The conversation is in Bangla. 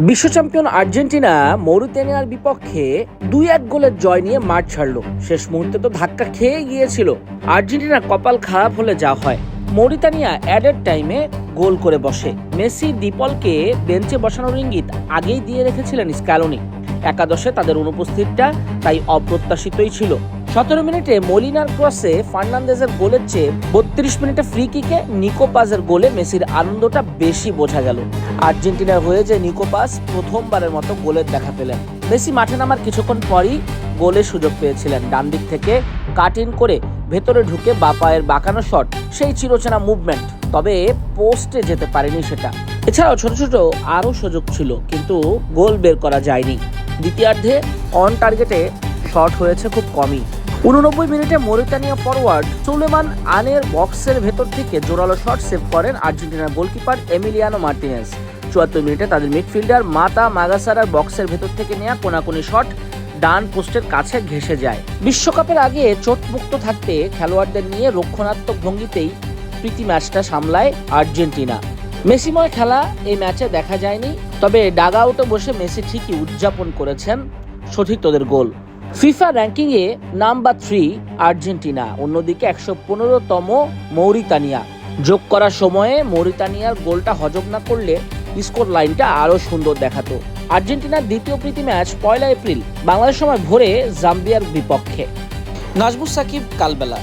বিশ্ব চ্যাম্পিয়ন আর্জেন্টিনা মৌরিতানিয়ার বিপক্ষে 2-1 গোলের জয় নিয়ে মাঠ ছাড়লো। শেষ মুহূর্তে তো ধাক্কা খেয়ে গিয়েছিল। আর্জেন্টিনার কপাল খারাপ হলে যা হয়, মৌরিতানিয়া অ্যাডেড টাইমে গোল করে বসে। মেসি ডিপলকে বেঞ্চে বসানোর ইঙ্গিত আগেই দিয়ে রেখেছিলেন স্ক্যালোনি। একাদশে তাদের অনুপস্থিতিটা তাই অপ্রত্যাশিতই ছিল। 17 মিনিটে মলিনার ক্রসে ফার্নান্দেজের গোলের চেয়ে 32 মিনিটে ফ্রি কিকে নিকো পাজের গোলে মেসির আনন্দটা বেশি বোঝা গেল। আর্জেন্টিনার হয়ে যে নিকো পাজ প্রথমবারের মতো গোলের দেখা পেলেন। মেসি মাঠে নামার কিছুক্ষণ পরই গোলের সুযোগ পেয়েছিলেন। ডান দিক থেকে কাট ইন করে ভেতরে ঢুকে বাঁ পায়ের বাঁকানো শট, সেই চিরচেনা মুভমেন্ট, তবে পোস্টে যেতে পারেনি সেটা। এছাড়াও ছোট ছোট আরও সুযোগ ছিল, কিন্তু গোল বের করা যায়নি। দ্বিতীয়ার্ধে অন টার্গেটে শট হয়েছে খুব কমই। 89 মিনিটে মৌরিতানিয়া ফরওয়ার্ড সুলেমান আনের বক্সের ভেতর থেকে জোরালো শট সেভ করেন আর্জেন্টিনার গোলকিপার এমিলিয়ানো মার্টিনেজ। 74 মিনিটে তাদের মিডফিল্ডার মাতা মাগাসারার বক্সের ভেতর থেকে নেওয়া কোনাকুনি শট ডান পোস্টের কাছে ঘেঁষে যায়। বিশ্বকাপের আগে চোটমুক্ত থাকতে খেলোয়াড়দের নিয়ে রক্ষণাত্মক ভঙ্গিতেই প্রীতি ম্যাচটা সামলায় আর্জেন্টিনা। মেসিময় খেলা এই ম্যাচে দেখা যায়নি, তবে ডাগ আউটে বসে মেসি ঠিকই উদযাপন করেছেন সতীর্থদের গোল। ফিফা র্যাঙ্কিংয়ে নাম্বার 3 আর্জেন্টিনা, অন্যদিকে 115তম মৌরিতানিয়া। যোগ করার সময়ে মৌরিতানিয়ার গোলটা হজম না করলে স্কোর লাইনটা আরও সুন্দর দেখাতো। আর্জেন্টিনার দ্বিতীয় প্রীতি ম্যাচ 1 এপ্রিল বাংলাদেশ সময় ভোরে জাম্বিয়ার বিপক্ষে। নাজমুস সাকিব, কালবেলা।